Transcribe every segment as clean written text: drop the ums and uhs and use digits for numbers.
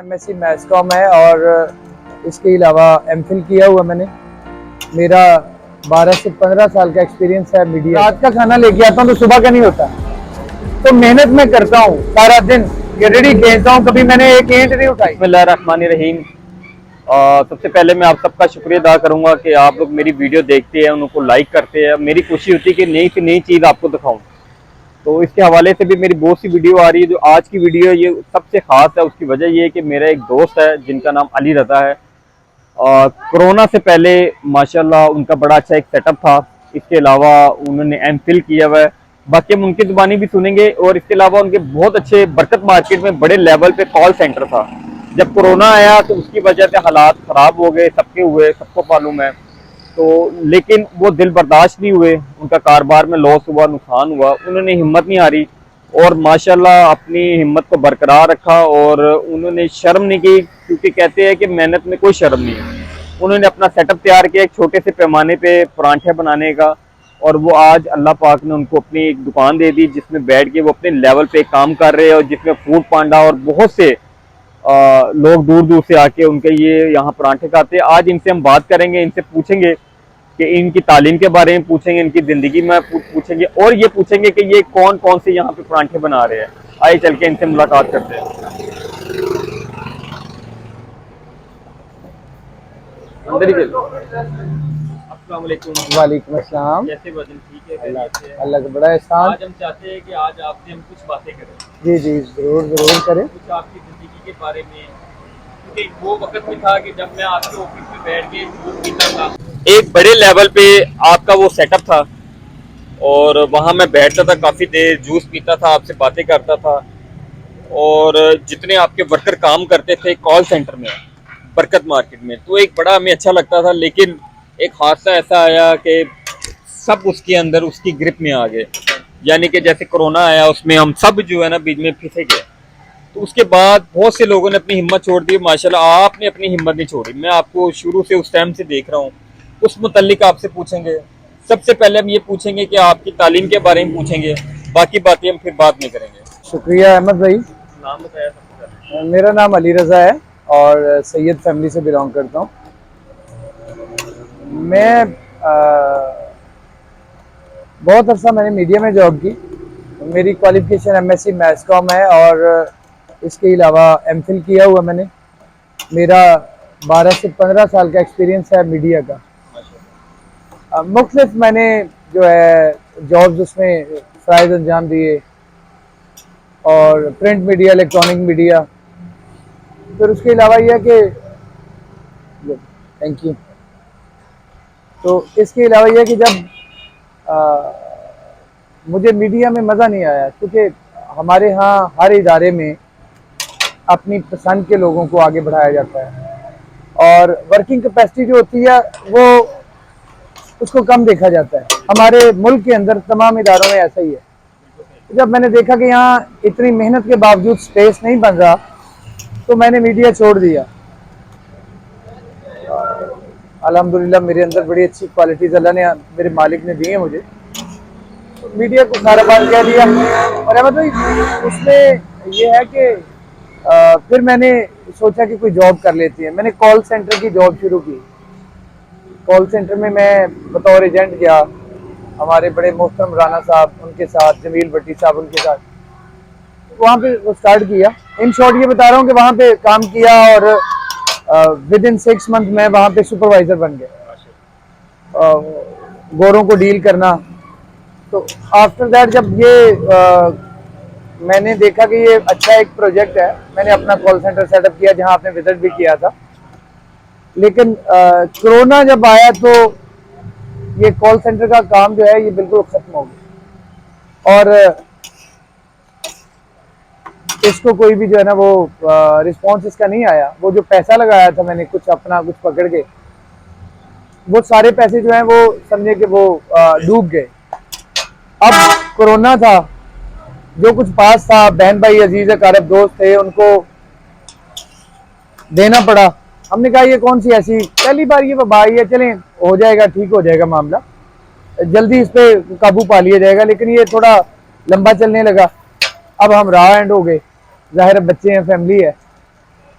MSc maths com है और इसके अलावा एमफिल किया हुआ मैंने। मेरा 12 से 15 साल का एक्सपीरियंस है मीडिया। रात का खाना लेके आता हूँ तो सुबह का नहीं होता, तो मेहनत मैं करता हूँ सारा दिन, रेडी खींचता हूँ, कभी मैंने एक ईंट नहीं उठाई। बिस्मिल्लाहिर्रहमानिर्रहीम। सबसे पहले मैं आप सबका शुक्रिया अदा करूंगा कि आप लोग मेरी वीडियो देखते हैं, उनको लाइक करते हैं। मेरी कोशिश होती है कि नई से नई चीज़ आपको दिखाऊं। तो इसके हवाले से भी मेरी बहुत सी वीडियो आ रही है। जो आज की वीडियो है ये सबसे ख़ास है। उसकी वजह ये है कि मेरा एक दोस्त है जिनका नाम अली रज़ा है। कोरोना से पहले माशाल्लाह उनका बड़ा अच्छा एक सेटअप था। इसके अलावा उन्होंने एमफिल किया हुआ है। बाकी हम उनकी ज़ुबानी भी सुनेंगे। और इसके अलावा उनके बहुत अच्छे बरकत मार्केट में बड़े लेवल पे कॉल सेंटर था। जब कोरोना आया तो उसकी वजह से हालात ख़राब हो गए, सबके हुए, सबको मालूम है। तो लेकिन वो दिल बर्दाश्त नहीं हुए, उनका कारोबार में लॉस हुआ, नुकसान हुआ, उन्होंने हिम्मत नहीं हारी और माशाल्लाह अपनी हिम्मत को बरकरार रखा और उन्होंने शर्म नहीं की, क्योंकि कहते हैं कि मेहनत में कोई शर्म नहीं है। उन्होंने अपना सेटअप तैयार किया एक छोटे से पैमाने पे परांठे बनाने का, और वो आज अल्लाह पाक ने उनको अपनी एक दुकान दे दी जिसमें बैठ के वो अपने लेवल पे काम कर रहे हैं, और जिसमें फूड पांडा और बहुत से लोग दूर दूर से आके उनके ये यहाँ परांठे खाते हैं। आज इनसे हम बात करेंगे, इनसे पूछेंगे कि इनकी तालीम के बारे में पूछेंगे, इनकी ज़िंदगी में पूछेंगे, और ये पूछेंगे कि ये कौन कौन से यहाँ पे परांठे बना रहे हैं। आइए चल के इनसे मुलाकात करते हैं। अंदर ही चलो। अस्सलाम वालेकुम। वालेकुम अस्सलाम। कैसे वजन ठीक है? अल्लाह का बड़ा एहसान। आज हम चाहते हैं कि आज आपसे हम कुछ बातें करें। जी जी, जरूर जरूर करें। कुछ आपकी ज़िंदगी के बारे में, क्योंकि वो वक्त भी था कि जब मैं आपके ऑफिस में बैठ के दूध पीता था। एक बड़े लेवल पे आपका वो सेटअप था और वहाँ मैं बैठता था, काफ़ी देर जूस पीता था, आपसे बातें करता था। और जितने आपके वर्कर काम करते थे कॉल सेंटर में, बरकत मार्केट में, तो एक बड़ा हमें अच्छा लगता था। लेकिन एक हादसा ऐसा आया कि सब उसके अंदर उसकी ग्रिप में आ गए। यानी कि जैसे कोरोना आया उसमें हम सब जो है ना बीच में फिंसे गए। तो उसके बाद बहुत से लोगों ने अपनी हिम्मत छोड़ दी। माशाल्लाह आपने अपनी हिम्मत नहीं छोड़ी। मैं आपको शुरू से उस टाइम से देख रहा हूँ। उस मुतल्लिक आपसे पूछेंगे। सबसे पहले हम ये पूछेंगे कि आपकी तालीम के बारे में पूछेंगे, बाकी बातें हम फिर बाद में करेंगे। शुक्रिया अहमद भाई। नाम बताया सबसे पहले। मेरा नाम अली रज़ा है और सैयद फैमिली से बिलोंग करता हूँ। मैं बहुत अरसा मैंने मीडिया में जॉब की। मेरी क्वालिफिकेशन एमएससी मैथ्स कॉम है और इसके अलावा एमफिल किया हुआ मैंने। मेरा 12 से 15 साल का एक्सपीरियंस है मीडिया का। मुख्तलिफ मैंने जो है जॉब्स उसमें फ़राइज़ अंजाम दिए, और प्रिंट मीडिया, इलेक्ट्रॉनिक मीडिया। फिर उसके अलावा यह कि थैंक यू। तो इसके अलावा यह कि जब मुझे मीडिया में मज़ा नहीं आया, क्योंकि हमारे यहाँ हर इदारे में अपनी पसंद के लोगों को आगे बढ़ाया जाता है और वर्किंग कैपेसिटी जो होती है वो उसको कम देखा जाता है। हमारे मुल्क के अंदर तमाम इदारों में ऐसा ही है। जब मैंने देखा कि यहाँ इतनी मेहनत के बावजूद स्पेस नहीं बन रहा, तो मैंने मीडिया छोड़ दिया। अल्हम्दुलिल्लाह मेरे अंदर बड़ी अच्छी क्वालिटीज़ अल्लाह ने, मेरे मालिक ने दी है मुझे। तो मीडिया को सारा बात कह दिया। और अहमद भाई उसमें ये है कि फिर मैंने सोचा कि कोई जॉब कर लेती है। मैंने कॉल सेंटर की जॉब शुरू की। कॉल सेंटर में मैं बतौर एजेंट गया, हमारे बड़े मोहतरम राना साहब उनके साथ, जमील भट्टी साहब उनके साथ, वहाँ पे वो स्टार्ट किया। इन शॉर्ट ये बता रहा हूँ कि वहाँ पे काम किया और विद इन 6 मंथ में वहाँ पे सुपरवाइजर बन गया, गोरों को डील करना। तो आफ्टर दैट जब ये मैंने देखा कि ये अच्छा एक प्रोजेक्ट है, मैंने अपना कॉल सेंटर सेटअप किया जहाँ आपने विजिट भी किया था। लेकिन कोरोना जब आया तो ये कॉल सेंटर का काम जो है ये बिल्कुल ख़त्म हो गया और इसको कोई भी जो है ना वो रिस्पॉन्स इसका नहीं आया। वो जो पैसा लगाया था मैंने, कुछ अपना कुछ पकड़ के, वो सारे पैसे जो हैं वो समझे कि वो डूब गए। अब कोरोना था, जो कुछ पास था, बहन भाई अजीज कारब दोस्त थे, उनको देना पड़ा। हमने कहा ये कौन सी ऐसी पहली बार ये वबा आई है, चलें हो जाएगा, ठीक हो जाएगा मामला, जल्दी इस पे काबू पा लिया जाएगा। लेकिन ये थोड़ा लंबा चलने लगा। अब हम राह एंड हो गए, ज़ाहिर बच्चे हैं, फैमिली है।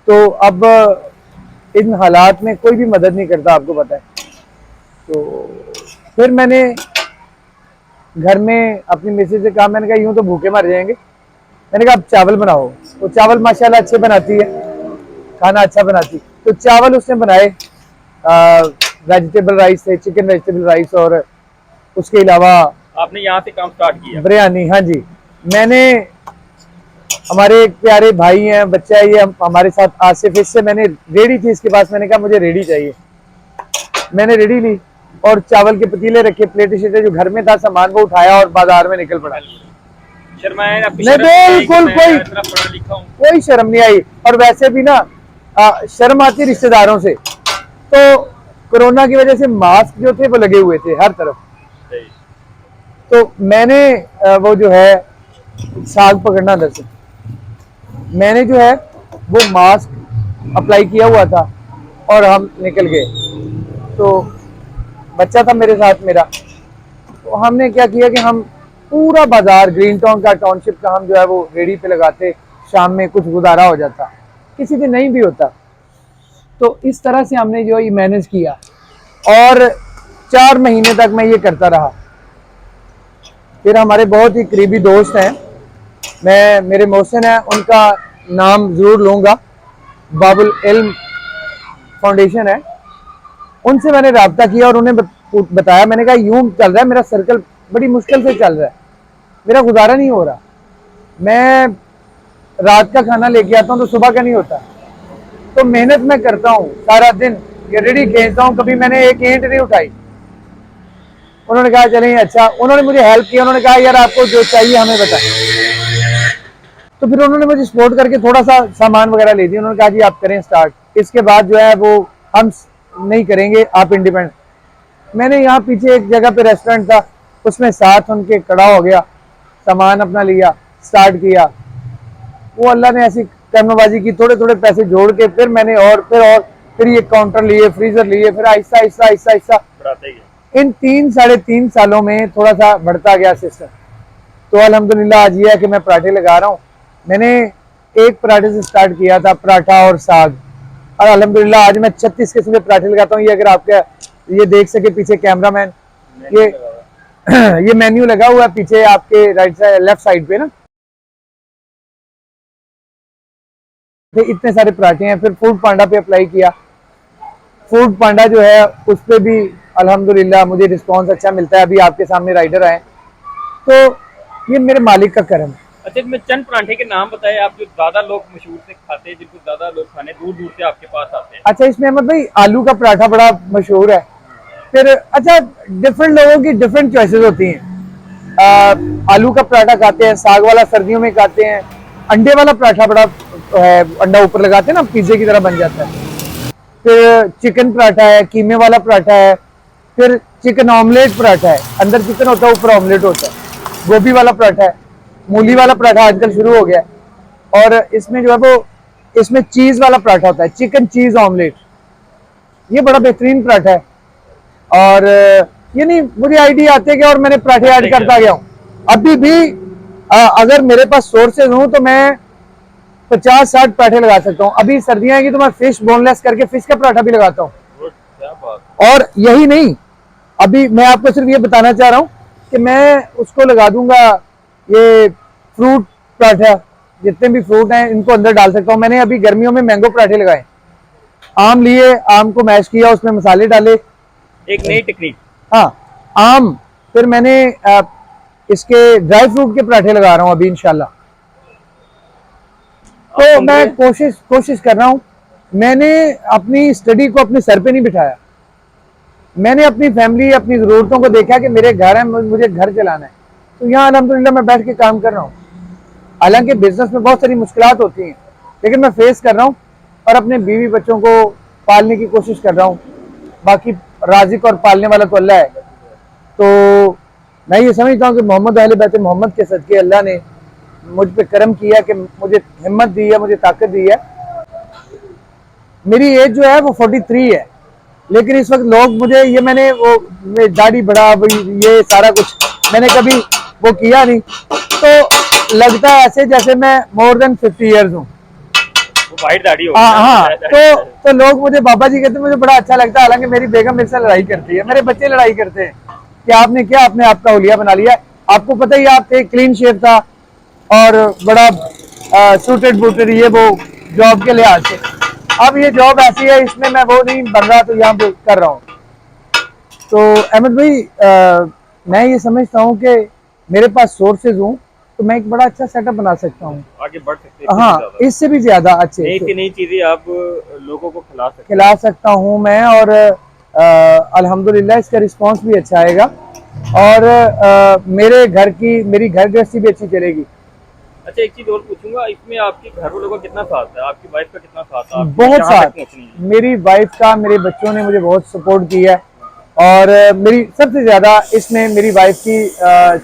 तो अब इन हालात में कोई भी मदद नहीं करता, आपको पता है। तो फिर मैंने घर में अपनी मिसेज से कहा, मैंने कहा यूं तो भूखे मर जाएंगे, मैंने कहा आप चावल बनाओ। तो चावल माशाल्लाह अच्छे बनाती है, खाना अच्छा बनाती। तो चावल उसने बनाए, वेजिटेबल राइस थे, चिकन वेजिटेबल राइस, और उसके अलावा आपने यहाँ से काम स्टार्ट किया? बिरयानी। हाँ जी, मैंने, हमारे एक प्यारे भाई हैं, बच्चा है ये हमारे साथ आसिफ, इससे मैंने रेडी थी इसके पास, मैंने कहा मुझे रेडी चाहिए, मैंने रेडी ली और चावल के पतीले रखे, प्लेटें शेटें जो घर में था सामान वो उठाया और बाजार में निकल पड़ा। शर्माए आपकी नहीं, शर्म नहीं आई कि बिल्कुल मैं कोई इतना पढ़ा लिखा हूँ? कोई शर्म नहीं आई। और वैसे भी ना शर्म आती रिश्तेदारों से। तो कोरोना की वजह से मास्क जो थे वो लगे हुए थे हर तरफ। सही। तो मैंने वो जो है साग पकड़ना अंदर से, मैंने जो है वो मास्क अप्लाई किया हुआ था और हम निकल गए। तो बच्चा था मेरे साथ मेरा, तो हमने क्या किया कि हम पूरा बाजार ग्रीन टाउन का, टाउनशिप का, हम जो है वो रेडी पे लगाते, शाम में कुछ गुजारा हो जाता, किसी दिन नहीं भी होता। तो इस तरह से हमने जो ये मैनेज किया और 4 महीने तक मैं ये करता रहा। फिर हमारे बहुत ही करीबी दोस्त हैं, मैं, मेरे मोहसिन है, उनका नाम जरूर लूंगा, बाबुल इल्म फाउंडेशन है, उनसे मैंने रब्ता किया और उन्हें बताया। मैंने कहा यूं चल रहा है मेरा सर्कल, बड़ी मुश्किल से चल रहा है, मेरा गुजारा नहीं हो रहा, मैं रात का खाना लेके आता हूँ तो सुबह का नहीं होता, तो मेहनत मैं करता हूँ सारा दिन, ये रेडी खींचता हूँ, कभी मैंने एक ईंट नहीं उठाई। उन्होंने कहा चलें अच्छा, उन्होंने मुझे हेल्प किया, उन्होंने कहा यार आपको जो चाहिए हमें बताएं। तो फिर उन्होंने मुझे सपोर्ट करके थोड़ा सा सामान वगैरह ले दिया, उन्होंने कहा जी आप करें स्टार्ट, इसके बाद जो है वो हम नहीं करेंगे, आप इंडिपेंडेंट। मैंने यहाँ पीछे एक जगह पे रेस्टोरेंट था, उसमें साथ उनके खड़ा हो गया, सामान अपना लिया, स्टार्ट किया। वो अल्लाह ने ऐसी कर्मबाजी की, थोड़े थोड़े पैसे जोड़ के फिर मैंने और फिर ये काउंटर लिए, फ्रीजर लिए, फिर आहिस्ता आहिस्ता आहिस्ता आहिस्ता बढ़ाते गए। इन 3-3.5 सालों में थोड़ा सा बढ़ता गया सिस्टम। तो अल्हम्दुलिल्लाह आज ये है कि मैं पराठे लगा रहा हूँ। मैंने एक पराठे से स्टार्ट किया था, पराठा और साग, और अल्हम्दुलिल्लाह आज मैं 36 किस्म के पराठे लगाता हूँ। ये अगर आपके ये देख सके पीछे कैमरामैन, ये मेन्यू लगा हुआ है पीछे आपके राइट साइड, लेफ्ट साइड पे ना, इतने सारे पराठे हैं। फिर फूड पांडा पे अप्लाई किया, फूड पांडा जो है उस पे भी अल्हम्दुलिल्लाह मुझे रिस्पांस अच्छा मिलता है। अभी आपके सामने राइडर आए, तो ये मेरे मालिक का करम है। अच्छा, मैं चंद पराठे के नाम बताए आप जो ज्यादा लोग मशहूर से खाते हैं, जिनको ज्यादा लोग खाने दूर दूर से आपके पास आते हैं। अच्छा, इसमें अहमद भाई आलू का पराठा बड़ा मशहूर है। फिर अच्छा, डिफरेंट लोगों की डिफरेंट चॉइसेस होती हैं। आलू का पराठा खाते हैं, साग वाला सर्दियों में खाते हैं, अंडे वाला पराठा बड़ा है, अंडा ऊपर लगाते हैं ना, पिज्जे की तरह बन जाता है। फिर चिकन पराठा है, कीमे वाला पराठा है, फिर चिकन ऑमलेट पराठा है, अंदर चिकन होता है ऊपर ऑमलेट होता है, गोभी वाला पराठा है, मूली वाला पराठा आजकल शुरू हो गया है, और इसमें जो है वो इसमें चीज वाला पराठा होता है, चिकन चीज ऑमलेट, ये बड़ा बेहतरीन पराठा है। और ये नहीं मुझे आइडिया आते कि और मैंने पराठे ऐड करता गया हूँ। अभी भी अगर मेरे पास सोर्सेज हूँ तो मैं 50-60 पराठे लगा सकता हूँ। अभी सर्दियां आएगी तो मैं फिश बोनलेस करके फिश का पराठा भी लगाता हूँ। क्या बात। और यही नहीं, अभी मैं आपको सिर्फ ये बताना चाह रहा हूँ कि मैं उसको लगा दूंगा, ये फ्रूट पराठा, जितने भी फ्रूट हैं इनको अंदर डाल सकता हूँ। मैंने अभी गर्मियों में मैंगो पराठे लगाए, आम लिए, आम को मैश किया, उसमें मसाले डाले, एक नई टेक्निक। हाँ आम। फिर मैंने इसके ड्राई फ्रूट के पराठे लगा रहा हूँ अभी इंशाल्लाह। तो मैं कोशिश कर रहा हूँ। मैंने अपनी स्टडी को अपने सर पे नहीं बिठाया, मैंने अपनी फैमिली, अपनी ज़रूरतों को देखा कि मेरे घर है, मुझे घर चलाना है, तो यहाँ अल्हम्दुलिल्लाह मैं बैठ के काम कर रहा हूँ। हालांकि बिजनेस में बहुत सारी मुश्किलात होती हैं, लेकिन मैं फेस कर रहा हूँ और अपने बीवी बच्चों को पालने की कोशिश कर रहा हूँ। बाकी राज़िक और पालने वाला तो अल्लाह है। तो मैं ये समझता हूँ कि मोहम्मद अहले बैत मोहम्मद के सदके अल्लाह ने मुझ पे करम किया कि मुझे हिम्मत दी है, मुझे ताकत दी है। मेरी एज जो है वो 43 है, लेकिन इस वक्त लोग मुझे ये, मैंने वो दाढ़ी बढ़ा, ये सारा कुछ मैंने कभी वो किया नहीं, तो लगता है ऐसे जैसे मैं मोर देन 50 ईयर्स हूँ। वो वाइट दाढ़ी हो हाँ, तो लोग मुझे बाबा जी कहते, मुझे बड़ा अच्छा लगता है। हालांकि मेरी बेगम मेरे से लड़ाई करती है, मेरे बच्चे लड़ाई करते हैं कि आपने क्या अपने आप का हुलिया बना लिया। आपको पता ही, आप थे, क्लीन शेव था और बड़ा सूटेड बूटेड, ये वो जॉब के लिहाज से। अब ये जॉब ऐसी है, इसमें मैं वो नहीं बन रहा, तो यहाँ पे कर रहा हूँ। तो अहमद भाई, मैं ये समझता हूँ कि मेरे पास सोर्सेज हूँ तो मैं एक बड़ा अच्छा सेटअप बना सकता हूँ, आगे बढ़ सकते हैं, हाँ, इससे भी ज्यादा अच्छे नई चीजें आप लोगों को खिला सकता हूँ मैं। और अल्हम्दुलिल्लाह इसका रिस्पांस भी अच्छा आएगा और मेरी घर गृहस्थी भी अच्छी चलेगी। अच्छा, एक चीज और पूछूंगा, इसमें आपके घर वालों का कितना साथ है, आपकी वाइफ का कितना साथ है, बहुत साथ, मेरी वाइफ का, मेरे बच्चों ने मुझे बहुत सपोर्ट किया है और मेरी सबसे ज्यादा इसमें मेरी वाइफ की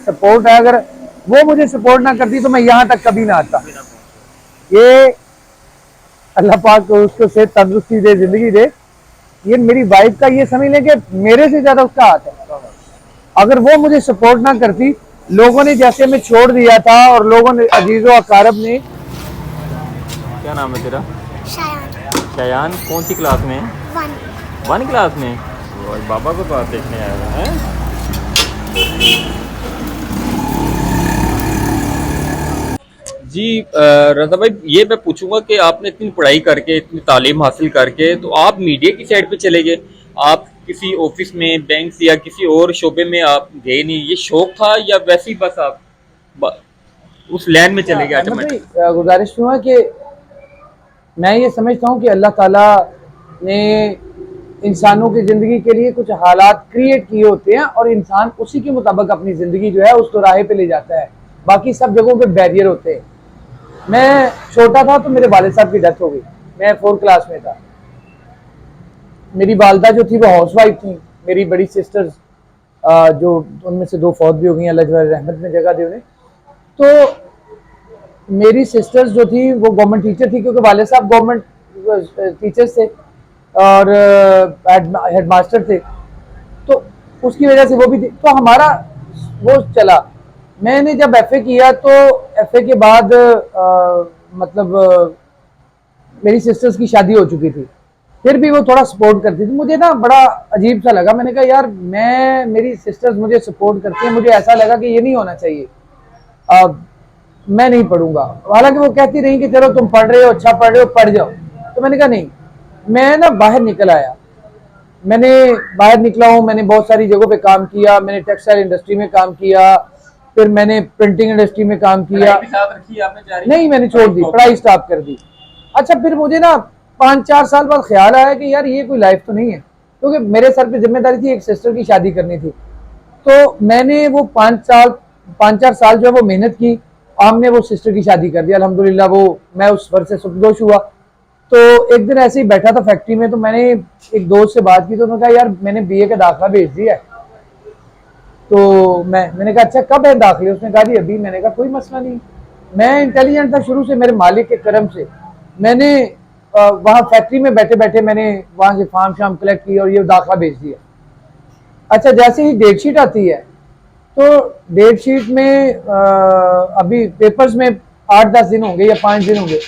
सपोर्ट है। अगर वो मुझे सपोर्ट ना करती तो मैं यहाँ तक कभी ना आता। ये अल्लाह पाक को उसको सेहत तंदुरुस्ती दे, जिंदगी दे। ये मेरी वाइफ का, ये समझ लें कि मेरे से ज्यादा उसका हाथ है। अगर वो मुझे सपोर्ट ना करती, लोगों ने जैसे हमें छोड़ दिया था और लोगों ने, अजीजो अकारब ने। क्या नाम है तेरा? शयान। कौन सी क्लास में? 1 क्लास में। बाबा को तो आप देखने आया है। जी रजा भाई, ये मैं पूछूंगा कि आपने इतनी पढ़ाई करके, इतनी तालीम हासिल करके, तो आप मीडिया की साइड पे चले गए, आप किसी ऑफिस में, बैंक या किसी और शोबे में आप गए नहीं, ये शौक था या वैसे ही बस आप उस लाइन में चले गए ऑटोमेटिक? गुजारिश हुआ कि मैं ये समझता हूँ कि अल्लाह ताला ने इंसानों की जिंदगी के लिए कुछ हालात क्रिएट किए होते हैं और इंसान उसी के मुताबिक अपनी जिंदगी जो है उस राह पे ले जाता है। बाकी सब जगहों पे बैरियर होते हैं। मैं छोटा था तो मेरे वालिद साहब की डेथ हो गई, मैं 4th क्लास में था। मेरी वालदा जो थी वो हाउसवाइफ थी। मेरी बड़ी सिस्टर्स जो उनमें से 2 फौत भी हो गई, अल्लाह रहमत में जगह दे उन्हें। तो मेरी सिस्टर्स जो थी वो गवर्नमेंट टीचर थी, क्योंकि वालिद साहब गवर्नमेंट टीचर्स थे और हेड मास्टर थे, तो उसकी वजह से वो भी थी। तो हमारा वो चला। मैंने जब FA किया तो FA के बाद मेरी सिस्टर्स की शादी हो चुकी थी, फिर भी वो थोड़ा सपोर्ट करती थी। मुझे ना बड़ा अजीब सा लगा, मैंने कहा यार, मेरी सिस्टर्स मुझे सपोर्ट करती हैं, मुझे ऐसा लगा कि ये नहीं होना चाहिए, मैं नहीं पढ़ूंगा। हालांकि वो कहती रही कि चलो तुम पढ़ रहे हो, अच्छा पढ़ रहे हो, पढ़ जाओ। तो मैंने कहा नहीं, मैं ना बाहर निकल आया। मैंने बाहर निकला हूँ, मैंने बहुत सारी जगहों पे काम किया। मैंने टेक्सटाइल इंडस्ट्री में काम किया, फिर मैंने प्रिंटिंग इंडस्ट्री में काम किया। नहीं, मैंने छोड़ दी, पढ़ाई स्टॉप कर दी। अच्छा, फिर मुझे ना 5-4 साल बाद ख्याल आया कि यार ये कोई लाइफ तो नहीं है, क्योंकि मेरे सर पे जिम्मेदारी थी, एक सिस्टर की शादी करनी थी। तो मैंने वो 5-4 साल जो है वो मेहनत की, हमने वो सिस्टर की शादी कर दी अल्हम्दुलिल्लाह। वो मैं उस वर्ष से सुखदोष हुआ। तो एक दिन ऐसे ही बैठा था फैक्ट्री में, तो मैंने एक दोस्त से बात की, तो उन्होंने कहा यार मैंने BA का दाखिला भेज दिया है। तो मैंने कहा अच्छा कब है दाखिले? उसने कहा जी अभी। मैंने कहा कोई मसला नहीं, मैं इंटेलिजेंट था शुरू से, मेरे मालिक के करम से। मैंने वहाँ फैक्ट्री में बैठे बैठे मैंने वहाँ से फार्म शाम कलेक्ट की और ये दाखिला भेज दिया। अच्छा, जैसे ही डेट शीट आती है तो डेट शीट में अभी पेपर्स में 8-10 दिन होंगे या 5 दिन होंगे।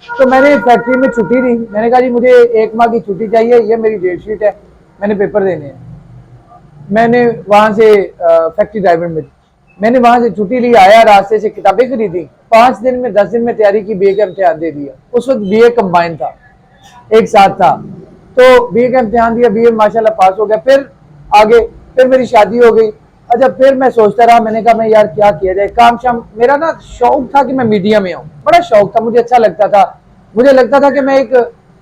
तो मैंने फैक्ट्री में छुट्टी दी, मैंने कहा जी मुझे 1 माह की छुट्टी चाहिए, ये मेरी डेट शीट है, मैंने पेपर देने हैं। मैंने वहाँ से फैक्ट्री ड्राइवर में मैंने वहाँ से छुट्टी ली, आया, रास्ते से किताबें खरीदी, 5 दिन में 10 दिन में तैयारी की, BA का इम्तिहान दे दिया। उस वक्त BA कंबाइन था, एक साथ था। तो BA का इम्तिहान दिया, BA माशाल्लाह पास हो गया। फिर आगे फिर मेरी शादी हो गई। अच्छा, फिर मैं सोचता रहा, मैंने कहा मैं यार क्या किया जाए, काम शाम। मेरा ना शौक था कि मैं मीडिया में आऊँ, बड़ा शौक था, मुझे अच्छा लगता था। मुझे लगता था कि मैं एक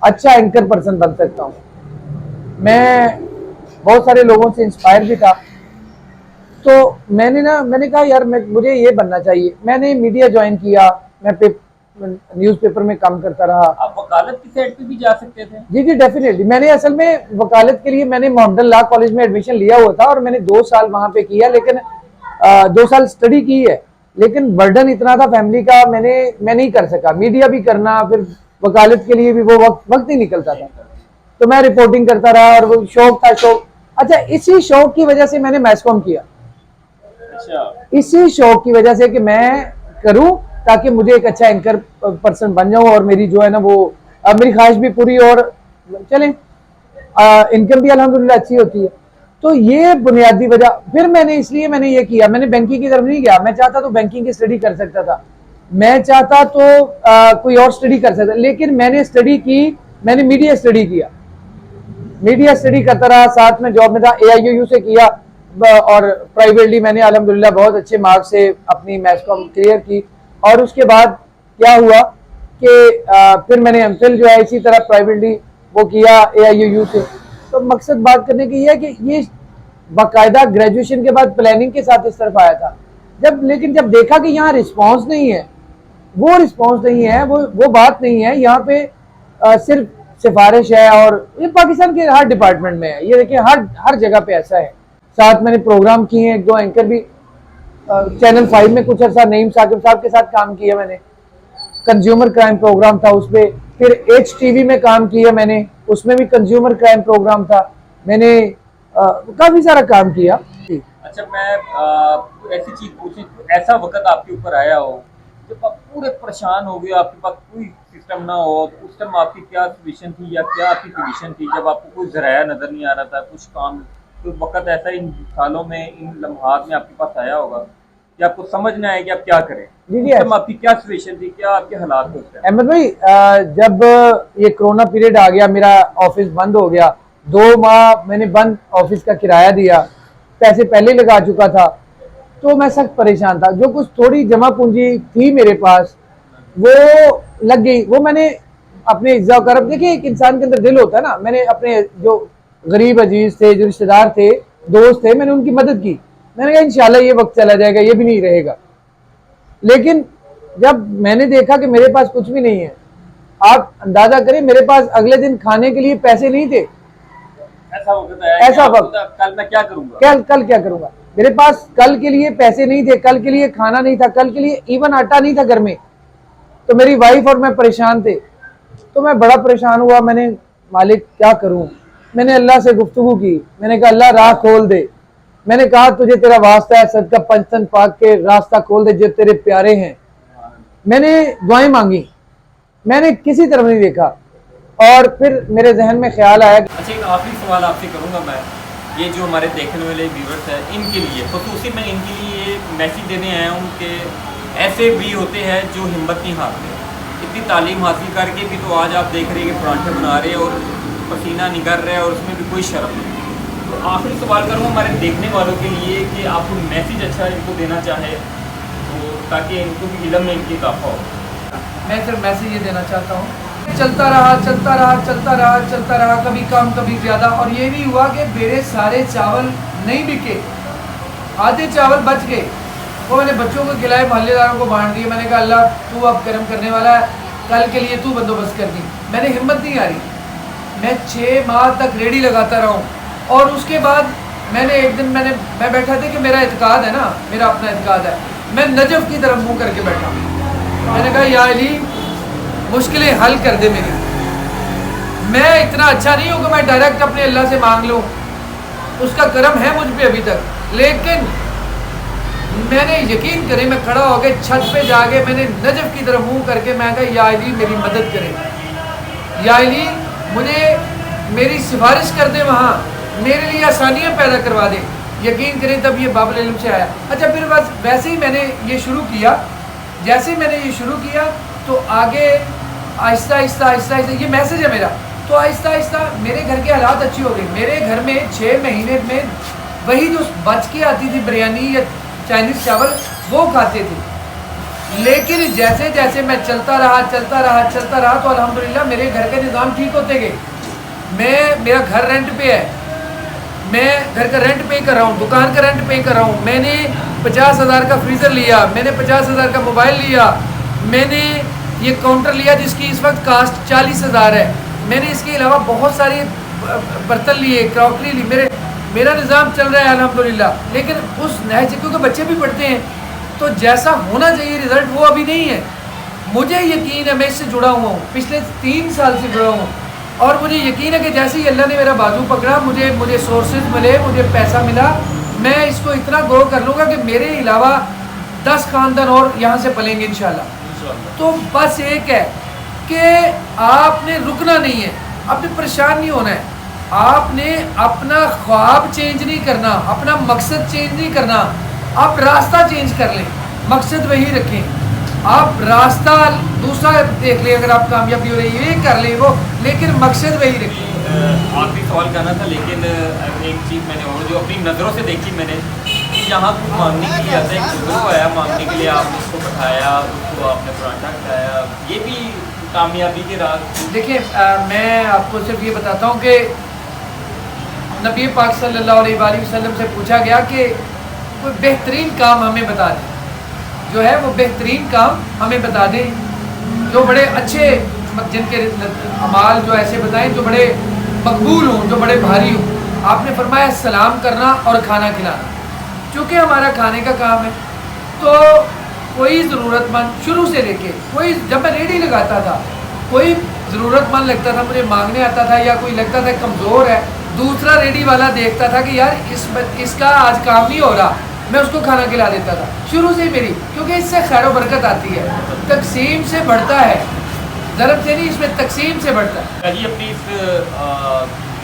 अच्छा एंकर पर्सन बन सकता हूँ। मैं बहुत सारे लोगों से इंस्पायर भी था। तो मैंने कहा यार मुझे ये बनना चाहिए। मैंने मीडिया ज्वाइन किया, मैं न्यूज़पेपर में काम करता रहा। आप वकालत की साइड पे भी जा सकते थे? जी जी डेफिनेटली। मैंने असल में वकालत के लिए मैंने मोहम्मदन लॉ कॉलेज में एडमिशन लिया हुआ था और मैंने 2 साल वहां पे किया, लेकिन 2 साल स्टडी की है, लेकिन बर्डन इतना था फैमिली का, मैं नहीं कर सका। मीडिया भी करना, फिर वकालत के लिए भी वो वक्त नहीं निकलता था। तो मैं रिपोर्टिंग करता रहा और वो शौक था, शौक। अच्छा, इसी शौक की वजह से मैंने मैस कॉम किया। अच्छा, इसी शौक की वजह से कि मैं करूं ताकि मुझे एक अच्छा एंकर पर्सन बन जाऊं और मेरी जो है ना वो मेरी ख्वाहिश भी पूरी और चलें, इनकम भी अल्हम्दुलिल्लाह अच्छी होती है। तो ये बुनियादी वजह, फिर मैंने ये किया, मैंने बैंकिंग की तरफ नहीं गया। मैं चाहता तो बैंकिंग की स्टडी कर सकता था, मैं चाहता तो कोई और स्टडी कर सकता, लेकिन मैंने स्टडी की, मैंने मीडिया स्टडी किया, मीडिया स्टडी करता रहा, साथ में जॉब में था, AIUU से किया और प्राइवेटली मैंने अल्हम्दुलिल्लाह बहुत अच्छे मार्क्स से अपनी मैथ्स कॉम क्लियर की। और उसके बाद क्या हुआ कि फिर मैंने MPhil जो है इसी तरह प्राइवेटली वो किया AIUU से। तो मकसद बात करने की ये है कि ये बाकायदा ग्रेजुएशन के बाद प्लानिंग के साथ इस तरफ आया था। लेकिन जब देखा कि यहाँ रिस्पॉन्स नहीं है, वो रिस्पॉन्स नहीं है, वो बात नहीं है, यहाँ पे सिर्फ सिफारिश है। और ये पाकिस्तान के हर डिपार्टमेंट में है, ये देखिए हर जगह पे ऐसा है। साथ मैंने प्रोग्राम किए हैं, 1-2 एंकर भी, चैनल 5 में कुछ अर्सा नईम साकिब साहब के साथ काम किया मैंने, कंज्यूमर क्राइम प्रोग्राम था उसमें। फिर HTV में काम किया मैंने, उसमें भी कंज्यूमर क्राइम प्रोग्राम था। मैंने काफी सारा काम किया। अच्छा, मैं ऐसी चीज पूछी, ऐसा वक्त आपके ऊपर आया हो जब आप पूरे परेशान हो गए, आपके पास कोई सिस्टम ना हो, तो उस टाइम आपकी क्या सिचुएशन थी या क्या आपकी पोजीशन थी जब आपको कोई जराया नजर नहीं आ रहा था, कुछ काम, तो वक्त ऐसा इन सालों में, इन लम्हात में आपके पास आया होगा कि आपको समझ नहीं आया कि आप क्या करें? जी, आपकी क्या सिचुएशन थी, क्या आपके हालात थे? अहमद भाई, जब ये कोरोना पीरियड आ गया, मेरा ऑफिस बंद हो गया, 2 माह मैंने बंद ऑफिस का किराया दिया, पैसे पहले लगा चुका था, तो मैं सख्त परेशान था। जो कुछ थोड़ी जमा पूंजी थी मेरे पास वो लग गई, वो मैंने अपने इज्जा करब, देखिए एक इंसान के अंदर दिल होता है ना, मैंने अपने जो गरीब अजीज थे, जो रिश्तेदार थे, दोस्त थे, मैंने उनकी मदद की। मैंने कहा इंशाल्लाह ये वक्त चला जाएगा, ये भी नहीं रहेगा। लेकिन जब मैंने देखा कि मेरे पास कुछ भी नहीं है, आप अंदाजा करें, मेरे पास अगले दिन खाने के लिए पैसे नहीं थे। ऐसा वक्त कल मैं क्या करूंगा, कल क्या करूंगा, मेरे पास कल के लिए पैसे नहीं थे, कल के लिए खाना नहीं था, कल के लिए इवन आटा नहीं था घर में। तो मेरी वाइफ और मैं परेशान थे, तो मैं बड़ा परेशान हुआ। मैंने मालिक क्या करूं, मैंने अल्लाह से गुफ्तगू की, मैंने कहा अल्लाह राह खोल दे। मैंने कहा तुझे तेरा वास्ता है, सदका पंचतन पाक के, रास्ता खोल दे जो तेरे प्यारे हैं। मैंने दुआएं मांगी, मैंने किसी तरफ नहीं देखा। और फिर मेरे जहन में ख्याल आया। अच्छा, एक आखिरी सवाल आपसे करूंगा मैं, ये जो हमारे देखने वाले व्यूअर्स हैं इनके लिए, खसूसी मैं इनके लिए मैसेज देने आया हूँ कि ऐसे भी होते हैं जो हिम्मत नहीं हारते, इतनी तालीम हासिल करके भी तो आज आप देख रहे हैं कि परांठे बना रहे हैं और पसीना निकल रहा है और उसमें भी कोई शर्म नहीं। तो आखिरी सवाल करूँगा हमारे देखने वालों के लिए कि आप कोई मैसेज अच्छा इनको देना चाहे तो, ताकि इनको भी इल्म में इनकी इजाफा हो। मैं सिर्फ मैसेज ये देना चाहता हूँ, चलता रहा चलता रहा चलता रहा चलता रहा, कभी कम कभी ज्यादा। और ये भी हुआ कि मेरे सारे चावल नहीं बिके, आधे चावल बच गए, वो मैंने बच्चों को खिलाए, मोहल्लेदारों को बांट दिए। मैंने कहा अल्लाह तू अब करम करने वाला है, कल के लिए तू बंदोबस्त कर दी। मैंने हिम्मत नहीं हारी, मैं 6 माह तक रेडी लगाता रहा हूँ। और उसके बाद मैंने एक दिन मैं बैठा था कि मेरा इत्काद है ना, मेरा अपना इत्काद है, मैं नजफ की तरफ मुँह करके बैठा। मैंने कहा या अली मुश्किलें हल कर दे मेरी। मैं इतना अच्छा नहीं हूँ कि मैं डायरेक्ट अपने अल्लाह से मांग लूँ, उसका करम है मुझ पे अभी तक। लेकिन मैंने यकीन करें, मैं खड़ा हो गया छत पे जाके, मैंने नजफ की तरफ मुंह करके मैं कहा या अली मेरी मदद करें, या अली मुझे मेरी सिफारिश कर दे, वहाँ मेरे लिए आसानियाँ पैदा करवा दे। यकीन करें तब ये बाबुल इल्म से आया। अच्छा, फिर बस वैसे ही मैंने ये शुरू किया। जैसे ही मैंने ये शुरू किया तो आगे आहिस्ता आहिस्ता आहिस्ता आहिस्ता, ये मैसेज है मेरा, तो आहिस्ता आहिस्ता मेरे घर के हालात अच्छे हो गए। मेरे घर में 6 महीने में वही जो बच के आती थी बिरयानी या चाइनीज़ चावल, वो खाते थे। लेकिन जैसे जैसे मैं चलता रहा तो अल्हम्दुलिल्लाह मेरे घर के निज़ाम ठीक होते गए। मेरा घर रेंट पे है, मैं घर का रेंट पे कर रहा हूँ, दुकान का रेंट पे कर रहा हूँ। मैंने 50,000 का फ्रीज़र लिया, मैंने 50,000 का मोबाइल लिया, मैंने ये काउंटर लिया जिसकी इस वक्त कास्ट 40,000 है। मैंने इसके अलावा बहुत सारे बर्तन लिए, क्रॉकरी ली। मेरा निज़ाम चल रहा है अल्हम्दुलिल्लाह। लेकिन उस नहज, क्योंकि बच्चे भी पढ़ते हैं, तो जैसा होना चाहिए रिज़ल्ट वो अभी नहीं है। मुझे यकीन है, मैं इससे जुड़ा हुआ हूँ, पिछले 3 साल से जुड़ा हूँ, और मुझे यकीन है कि जैसे ही अल्लाह ने मेरा बाजू पकड़ा, मुझे सोर्सेज मिले, मुझे पैसा मिला, मैं इसको इतना ग्रो कर लूँगा कि मेरे अलावा 10 खानदान और यहाँ से पलेंगे इंशाल्लाह। तो बस एक है कि आपने रुकना नहीं है, आपने परेशान नहीं होना है, आपने अपना ख्वाब चेंज नहीं करना, अपना मकसद चेंज नहीं करना, आप रास्ता चेंज कर लें, मकसद वही रखें। आप रास्ता दूसरा देख लें, अगर आप कामयाबी हो रही है ये कर लें वो, लेकिन मकसद वही रखें। आखिरी सवाल करना था, लेकिन एक चीज़ मैंने और जो अपनी नज़रों से देखी मैंने कि यहाँ कुछ मांगने के लिए आता है, एक बुजुर्ग को आया मांगने के लिए, आपने उसको बैठाया, उसको आपने पराठा खिलाया, ये भी कामयाबी के राज। देखिए मैं आपको सिर्फ ये बताता हूँ कि नबी पाक सल्लल्लाहु अलैहि वसल्लम से पूछा गया कि कोई बेहतरीन काम हमें बता दें, जो है वो बेहतरीन काम हमें बता दें, जो बड़े अच्छे जिनके अमाल जो ऐसे बताएं जो बड़े मकबूल हों, जो बड़े भारी हों। आपने फरमाया सलाम करना और खाना खिलाना। चूँकि हमारा खाने का काम है तो कोई ज़रूरतमंद शुरू से लेके कोई, जब मैं रेडी लगाता था कोई ज़रूरतमंद लगता था मुझे मांगने आता था, या कोई लगता था कमज़ोर है, दूसरा रेडी वाला देखता था कि यार इसका आज काम नहीं हो रहा, मैं उसको खाना खिला देता था शुरू से ही मेरी, क्योंकि इससे खैर व बरकत आती है, तकसीम से बढ़ता है, ज़रब से नहीं, इसमें तकसीम से बढ़ता है। जी अपनी इस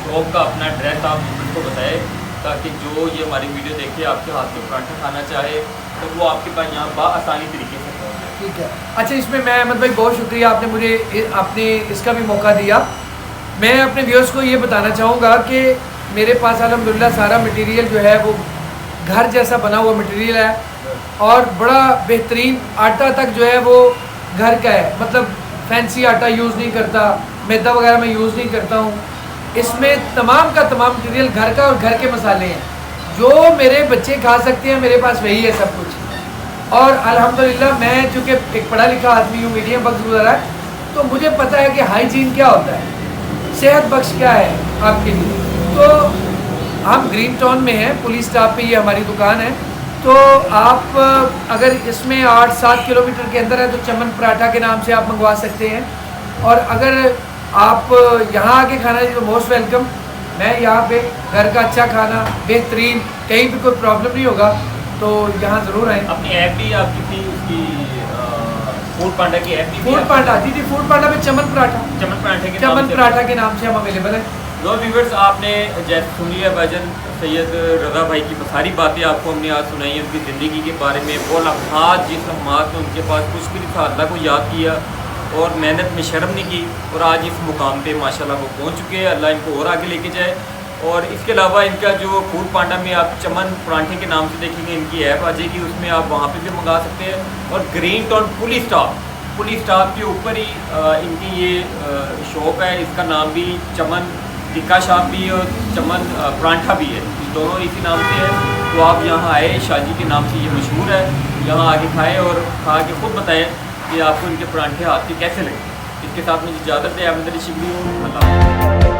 शॉप का अपना एड्रेस आप उसको बताएं, ताकि जो ये हमारी वीडियो देखे आपके हाथ में पराठा खाना चाहे तो वो आपके पास यहाँ बआसानी तरीके से पहुँचे। ठीक है, अच्छा इसमें मैं अहमद भाई बहुत शुक्रिया, आपने मुझे आपने इसका भी मौका दिया। मैं अपने व्यूअर्स को ये बताना चाहूँगा कि मेरे पास अल्हम्दुलिल्लाह सारा मटेरियल जो है वो घर जैसा बना हुआ मटेरियल है, और बड़ा बेहतरीन आटा तक जो है वो घर का है, मतलब फैंसी आटा यूज़ नहीं करता, मैदा वगैरह मैं यूज़ नहीं करता हूँ। इसमें तमाम का तमाम मटेरियल घर का और घर के मसाले हैं, जो मेरे बच्चे खा सकते हैं, मेरे पास वही है सब कुछ। और अल्हम्दुलिल्लाह मैं चूँकि एक पढ़ा लिखा आदमी हूँ, मीडियम वक्त गुजारा है, तो मुझे पता है कि हाइजीन क्या होता है, सेहत बख्श क्या है आपके लिए। तो हम ग्रीन टाउन में हैं, पुलिस स्टाफ पे ये हमारी दुकान है। तो आप अगर इसमें 8-7 किलोमीटर के अंदर है तो चमन पराठा के नाम से आप मंगवा सकते हैं, और अगर आप यहाँ आके खाना है तो मोस्ट वेलकम। मैं यहाँ पे घर का अच्छा खाना बेहतरीन, कहीं भी कोई प्रॉब्लम नहीं होगा, तो यहाँ ज़रूर आएँ। अपनी ऐप भी आपकी थी उसकी फूड पांडा की ऐप भी, फूड पांडा जी, फूड पांडा में चमन पराठा के नाम से हम अवेलेबल है। लो व्यूअर्स, आपने जैसे सुन लिया भाईजान सैयद रज़ा भाई की सारी बातें आपको हमने आज सुनाई, उनकी ज़िंदगी के बारे में, वो लम्हात जिस लम्हात में उनके पास कुछ भी नहीं था, अल्लाह को याद किया और मेहनत में शर्म नहीं की, और आज इस मुकाम पे माशाल्लाह वो पहुंच चुके हैं। अल्लाह इनको और आगे लेके जाए। और इसके अलावा इनका जो फूड पांडा में आप चमन पराठे के नाम से देखेंगे, इनकी ऐप आ जाएगी, उसमें आप वहाँ पे भी मंगा सकते हैं। और ग्रीन टाउन पुलिस स्टाफ के ऊपर ही इनकी ये शॉप है, इसका नाम भी चमन टिक्का शॉप भी है और चमन पराठा भी है, दोनों इसी नाम से है। तो आप यहाँ आए, शाजी के नाम से ये मशहूर है, यहाँ आके खाएँ और खा के ख़ुद बताएं कि आपको इनके पराठे हाथ के कैसे लगे। इसके साथ मुझे इजाज़त है, अहमद अली शिबली हूँ, अल्लाह।